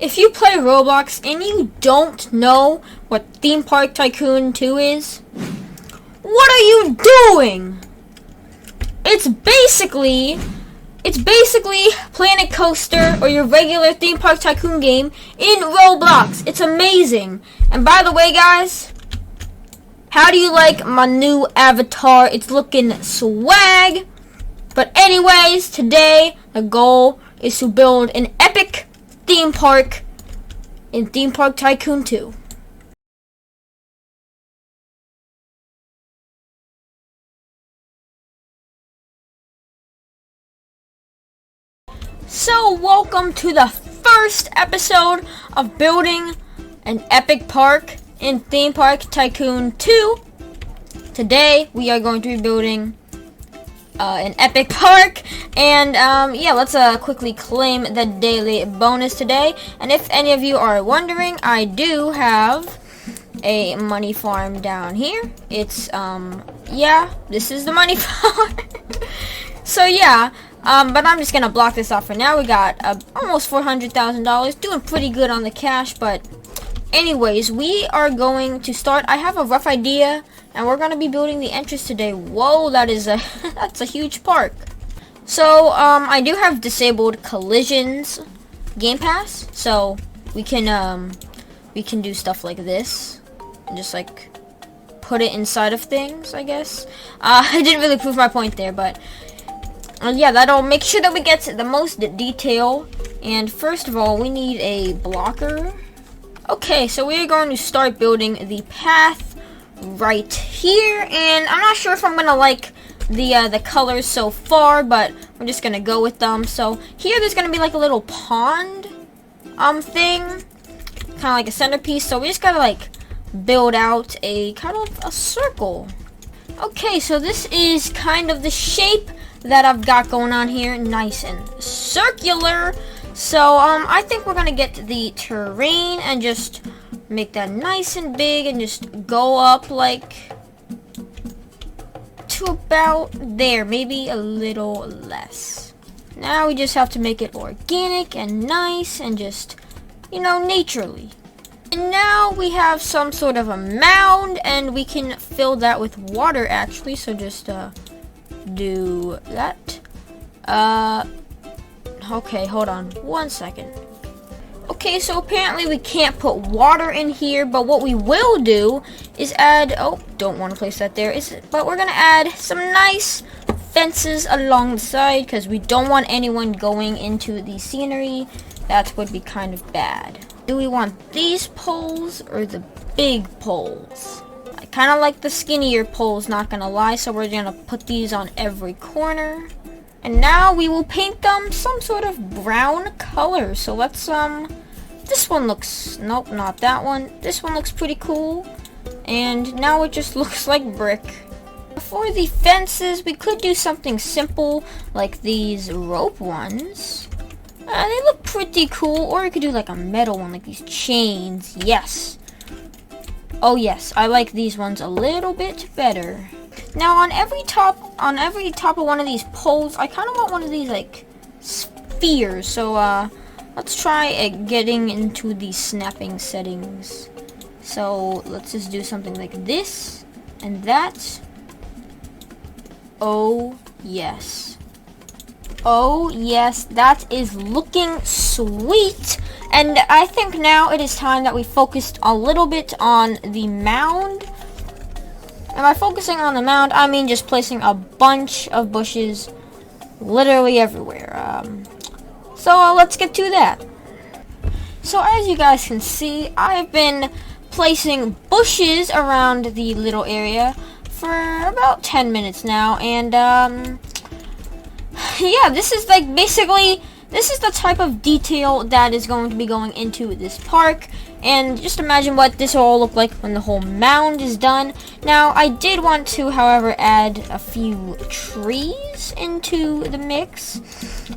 If you play Roblox and you don't know what Theme Park Tycoon 2 is, what are you doing? It's basically Planet Coaster or your regular Theme Park Tycoon game in Roblox. It's amazing. And by the way, guys, how do you like my new avatar? It's looking swag. But anyways, today the goal is to build an epic theme park in Theme Park Tycoon 2. So welcome to the first episode of building an epic park in Theme Park Tycoon 2. Today we are going to be building an epic park, and yeah, let's quickly claim the daily bonus today. And if any of you are wondering, I do have a money farm down here. It's yeah, this is the money farm. So yeah, but I'm just gonna block this off for now. We got almost $400,000, doing pretty good on the cash. But anyways, we are going to start. I have a rough idea, and we're gonna be building the entrance today. Whoa, that is a that's a huge park. So I do have disabled collisions game pass, so we can do stuff like this, and just like put it inside of things, I guess. I didn't really prove my point there, but yeah, that'll make sure that we get the most detail. And first of all, we need a blocker. Okay, so we're going to start building the path right here, and I'm not sure if I'm gonna like the colors so far, but we're just gonna go with them. So here there's gonna be like a little pond thing, kind of like a centerpiece. So we just gotta like build out a kind of a circle. Okay, so this is kind of the shape that I've got going on here, nice and circular. So I think we're gonna get the terrain and just make that nice and big and just go up like to about there, maybe a little less. Now we just have to make it organic and nice and just, you know, naturally. And now we have some sort of a mound, and we can fill that with water actually, so just do that. Okay, hold on one second. Okay, so apparently we can't put water in here, but what we will do is add, oh, don't want to place that there, but we're gonna add some nice fences along the side, because we don't want anyone going into the scenery. That would be kind of bad. Do we want these poles or the big poles? I kind of like the skinnier poles, not gonna lie, so we're gonna put these on every corner. And now we will paint them some sort of brown color. So let's this one looks, nope, not that one. This one looks pretty cool. And now it just looks like brick. For the fences, we could do something simple like these rope ones. They look pretty cool. Or we could do like a metal one, like these chains. Yes. Oh yes, I like these ones a little bit better. Now on every top of one of these poles, I kind of want one of these like spheres. So let's try getting into the snapping settings. So let's just do something like this and that. Oh yes. Oh yes, that is looking sweet. And I think now it is time that we focused a little bit on the mound. And by focusing on the mound, I mean just placing a bunch of bushes literally everywhere. So let's get to that. So as you guys can see, I've been placing bushes around the little area for about 10 minutes now. And yeah, this is like basically, this is the type of detail that is going to be going into this park. And just imagine what this will all look like when the whole mound is done. Now, I did want to, however, add a few trees into the mix.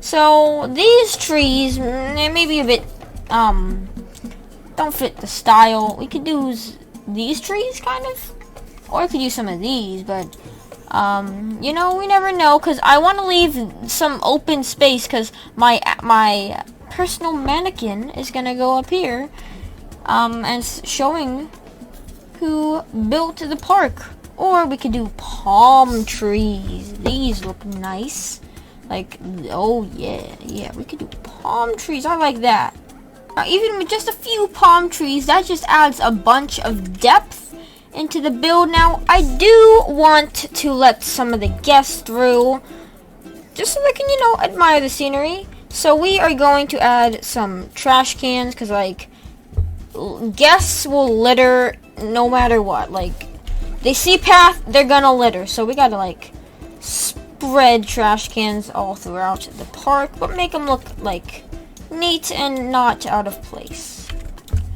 So, these trees, they may be a bit, don't fit the style. We could use these trees, kind of. Or we could use some of these, but you know, we never know, because I want to leave some open space, because my personal mannequin is gonna go up here, and showing who built the park. Or we could do palm trees. These look nice. Like, oh yeah, we could do palm trees. I like that. Now, even with just a few palm trees, that just adds a bunch of depth into the build. Now, I do want to let some of the guests through, just so they can, you know, admire the scenery. So we are going to add some trash cans, because, like, guests will litter no matter what. Like, they see path, they're gonna litter. So we gotta, like, spread trash cans all throughout the park, but make them look, like, neat and not out of place.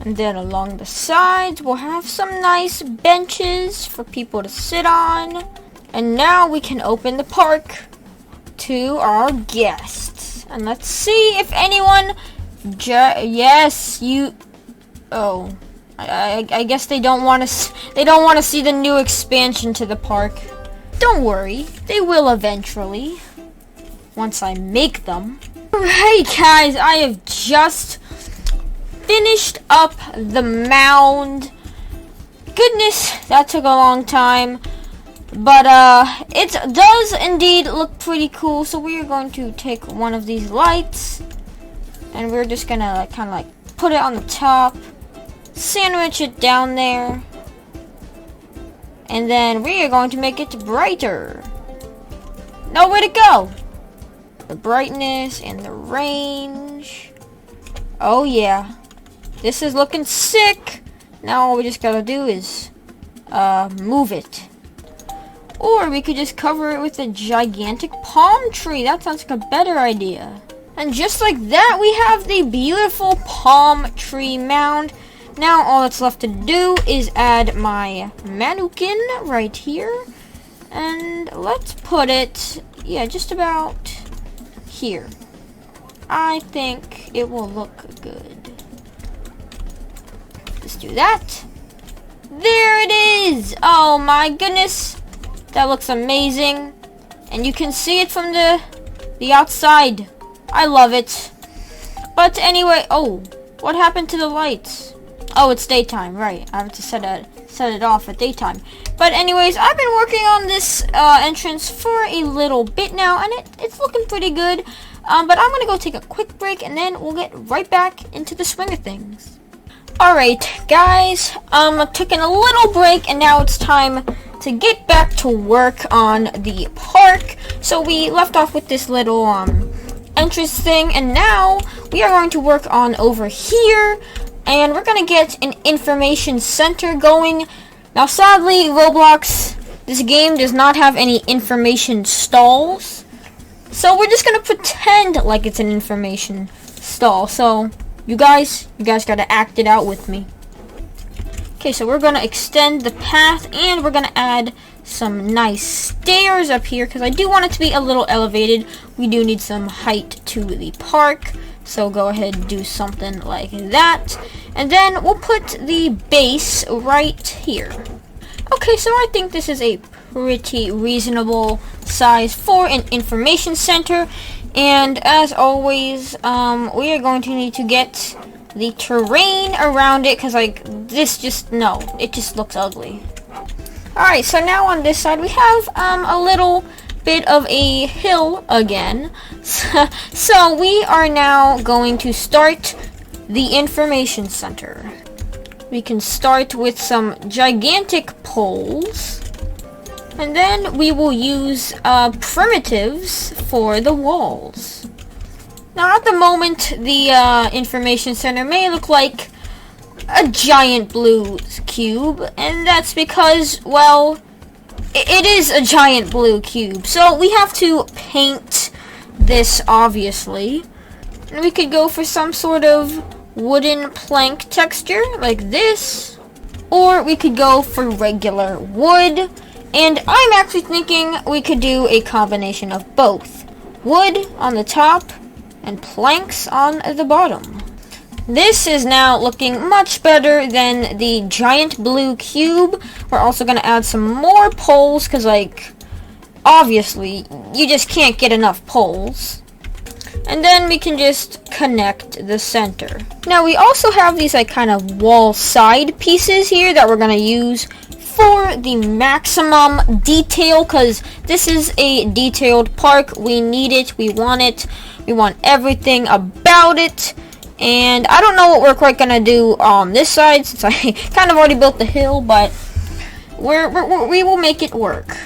And then along the sides, we'll have some nice benches for people to sit on. And now we can open the park to our guests. And let's see if anyone... yes, you... Oh, I guess they don't want to. They don't want to see the new expansion to the park. Don't worry, they will eventually. Once I make them. Alright, guys, I have just finished up the mound. Goodness, that took a long time. But it does indeed look pretty cool. So we are going to take one of these lights, and we're just gonna like, kind of like put it on the top. Sandwich it down there, and then we are going to make it brighter. Nowhere to go. The brightness and the range. Oh yeah, this is looking sick. Now all we just gotta do is move it, or we could just cover it with a gigantic palm tree. That sounds like a better idea. And just like that, we have the beautiful palm tree mound. Now all that's left to do is add my mannequin right here. And let's put it, yeah, just about here. I think it will look good. Let's do that. There it is! Oh my goodness. That looks amazing. And you can see it from the outside. I love it. But anyway, oh, what happened to the lights? Oh, it's daytime, right. I have to set it off at daytime. But anyways, I've been working on this entrance for a little bit now, and it's looking pretty good. But I'm gonna go take a quick break, and then we'll get right back into the swing of things. Alright, guys, I'm taking a little break, and now it's time to get back to work on the park. So we left off with this little entrance thing, and now we are going to work on over here. And we're gonna get an information center going. Now, sadly, Roblox, this game does not have any information stalls. So we're just gonna pretend like it's an information stall. So you guys gotta act it out with me. Okay, so we're gonna extend the path, and we're gonna add some nice stairs up here, because I do want it to be a little elevated. We do need some height to the park. So go ahead and do something like that. And then we'll put the base right here. Okay, so I think this is a pretty reasonable size for an information center. And as always, we are going to need to get the terrain around it, because like this just, no, it just looks ugly. Alright, so now on this side we have a little bit of a hill again. So we are now going to start the information center. We can start with some gigantic poles, and then we will use primitives for the walls. Now at the moment, the information center may look like a giant blue cube, and that's because, well, it is a giant blue cube. So we have to paint this, obviously. And we could go for some sort of wooden plank texture, like this. Or we could go for regular wood. And I'm actually thinking we could do a combination of both. Wood on the top and planks on the bottom. This is now looking much better than the giant blue cube. We're also going to add some more poles, because, like, obviously, you just can't get enough poles. And then we can just connect the center. Now we also have these like kind of wall side pieces here that we're gonna use for the maximum detail, because this is a detailed park. We need it, we want it, we want everything about it. And I don't know what we're quite gonna do on this side, since I kind of already built the hill, but we will make it work.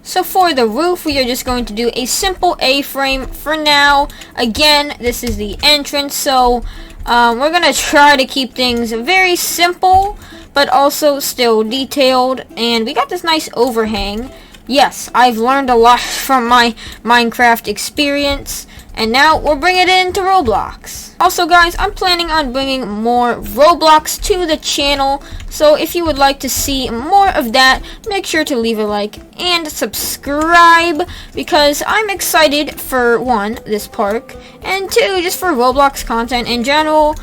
So for the roof, we are just going to do a simple A-frame for now. Again, this is the entrance, so we're gonna try to keep things very simple, but also still detailed. And we got this nice overhang. Yes, I've learned a lot from my Minecraft experience, and now we'll bring it into Roblox. Also guys, I'm planning on bringing more Roblox to the channel, so if you would like to see more of that, make sure to leave a like and subscribe, because I'm excited for one, this park, and two, just for Roblox content in general.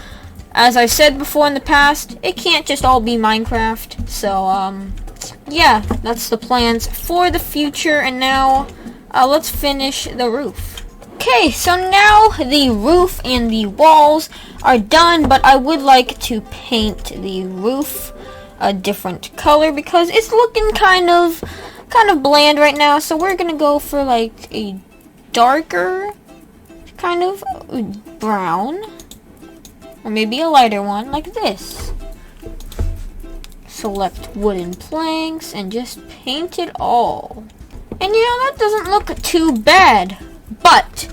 As I've said before in the past, it can't just all be Minecraft, so yeah, that's the plans for the future. And now let's finish the roof. Okay, so now the roof and the walls are done, but I would like to paint the roof a different color because it's looking kind of bland right now. So we're gonna go for like a darker kind of brown, or maybe a lighter one like this. Select wooden planks and just paint it all. And you know, that doesn't look too bad. But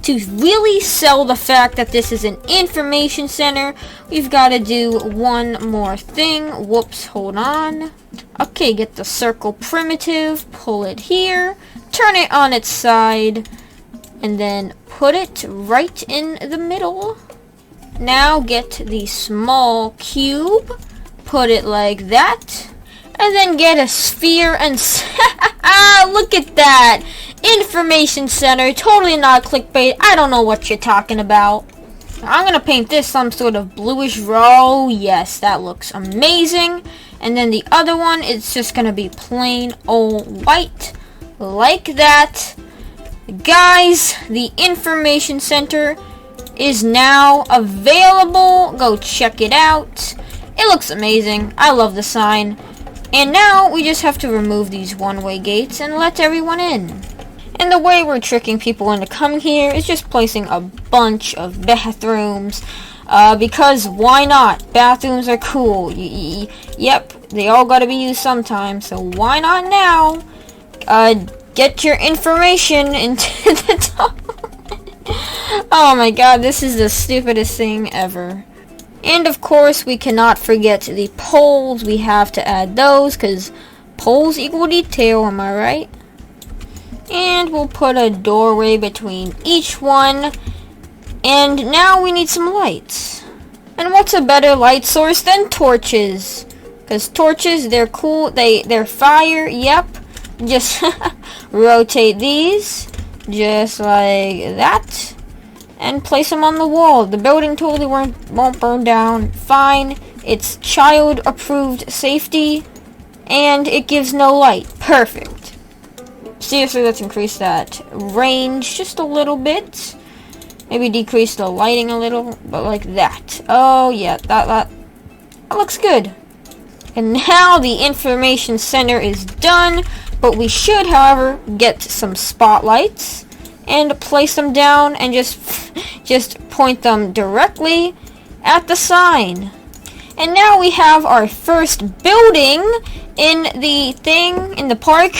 to really sell the fact that this is an information center, we've got to do one more thing. Whoops, hold on. Okay, get the circle primitive, pull it here, turn it on its side, and then put it right in the middle. Now get the small cube, put it like that, and then get a sphere and look at that! Information center, totally not clickbait. I don't know what you're talking about. I'm gonna paint this some sort of bluish raw. Yes, that looks amazing. And then the other one, it's just gonna be plain old white, like that. Guys, the information center is now available. Go check it out. It looks amazing. I love the sign. And now we just have to remove these one-way gates and let everyone in. And the way we're tricking people into coming here is just placing a bunch of bathrooms. Because why not? Bathrooms are cool. Yep, they all gotta be used sometime. So why not now? Get your information into the top. Oh my god, this is the stupidest thing ever. And of course, we cannot forget the poles. We have to add those, because poles equal detail, am I right? And we'll put a doorway between each one. And now we need some lights. And what's a better light source than torches? Because torches, they're cool, they're fire, yep. Just rotate these, just like that. And place them on the wall. The building totally won't burn down. Fine. It's child approved safety. And it gives no light. Perfect. Seriously, let's increase that range just a little bit. Maybe decrease the lighting a little, but like that. Oh yeah, that looks good. And now the information center is done, but we should, however, get some spotlights and place them down and just point them directly at the sign. And now we have our first building in the park.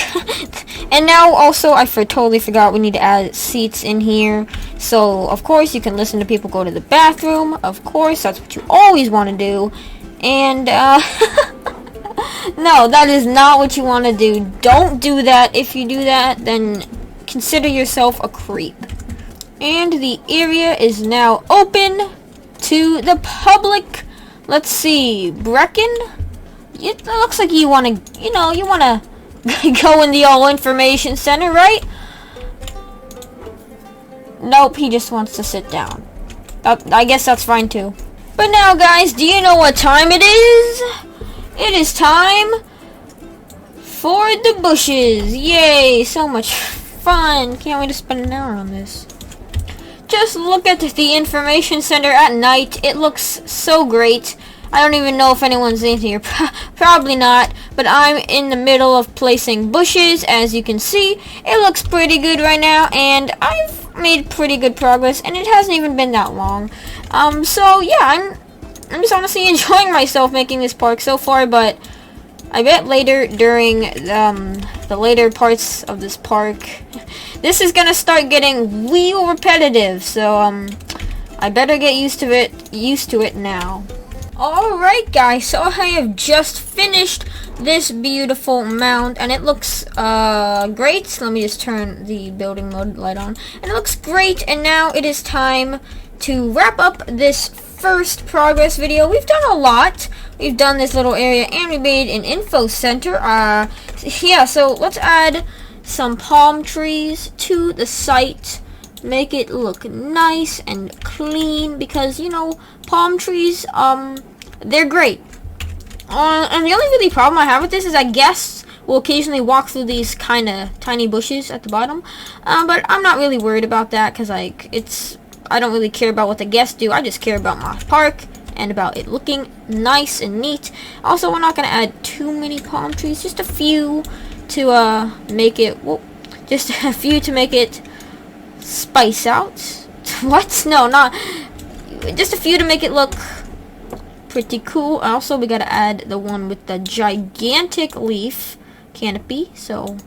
And now also, I totally forgot, we need to add seats in here. So, of course, you can listen to people go to the bathroom. Of course, that's what you always want to do. And, no, that is not what you want to do. Don't do that. If you do that, then consider yourself a creep. And the area is now open to the public. Let's see, Brecken? It looks like you want to, you want to go in the all information center, right? Nope, he just wants to sit down. I guess that's fine too. But now, guys, do you know what time it is? It is time for the bushes. Yay, so much fun. Can't wait to spend an hour on this. just look at the information center at night. It looks so great. I don't even know if anyone's in here. Probably not. But I'm in the middle of placing bushes. As you can see, it looks pretty good right now. And I've made pretty good progress. And it hasn't even been that long. So yeah, I'm just honestly enjoying myself making this park so far. But I bet later, during the later parts of this park, this is gonna start getting real repetitive. So I better get used to it now. Alright guys, so I have just finished this beautiful mound, and it looks great. Let me just turn the building mode light on, and it looks great. And now it is time to wrap up this first progress video. We've done a lot. We've done this little area, and we made an info center. Yeah, so let's add some palm trees to the site. Make it look nice and clean, because you know, palm trees, they're great. And the only really problem I have with this is I guess we'll occasionally walk through these kind of tiny bushes at the bottom, but I'm not really worried about that, because like I don't really care about what the guests do. I just care about my park and about it looking nice and neat. Also, we're not gonna add too many palm trees, just a few to make it, just a few to make it spice out. What? No, not just a few to make it look pretty cool. Also, we gotta add the one with the gigantic leaf canopy. So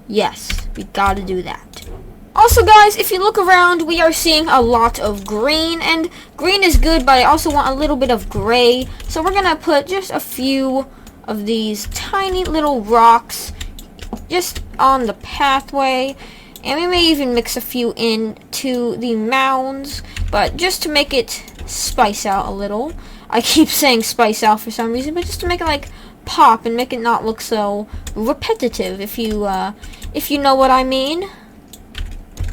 yes, we gotta do that. Also guys, if you look around, we are seeing a lot of green, and green is good, but I also want a little bit of gray. So we're gonna put just a few of these tiny little rocks just on the pathway, and we may even mix a few into the mounds, but just to make it spice out a little. I keep saying spice out for some reason, but just to make it like pop and make it not look so repetitive, if you know what I mean.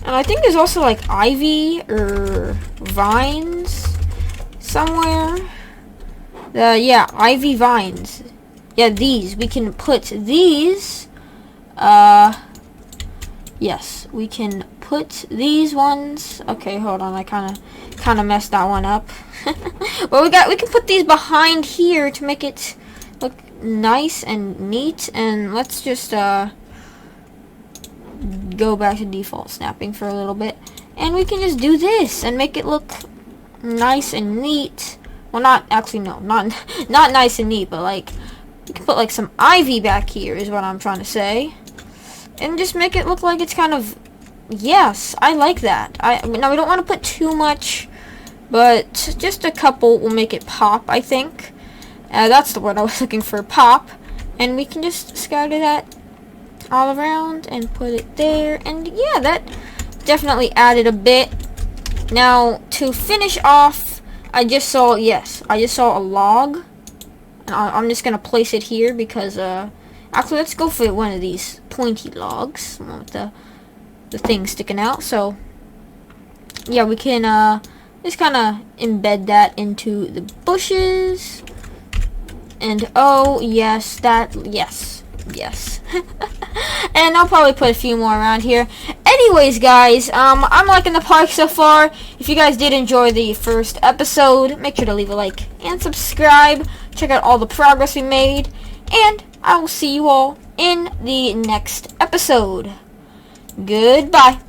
And I think there's also like ivy or vines somewhere. Yeah, ivy vines. Yeah, these. We can put these. Yes, we can put these ones. Okay, hold on. I kind of messed that one up. Well, we can put these behind here to make it look nice and neat. And let's just go back to default snapping for a little bit, and we can just do this and make it look nice and neat. Well, not nice and neat, but like you can put like some ivy back here is what I'm trying to say, and just make it look like it's kind of, yes, I like that. Now we don't want to put too much, but just a couple will make it pop, I think. That's the word I was looking for, pop. And we can just scatter that all around and put it there, and yeah, that definitely added a bit. Now to finish off, I just saw a log, and I'm just gonna place it here because actually let's go for one of these pointy logs, one with the thing sticking out. So yeah, we can just kind of embed that into the bushes, and oh yes, yes. And I'll probably put a few more around here. Anyways guys, I'm liking the park so far. If you guys did enjoy the first episode, make sure to leave a like and subscribe. Check out all the progress we made, and I will see you all in the next episode. Goodbye.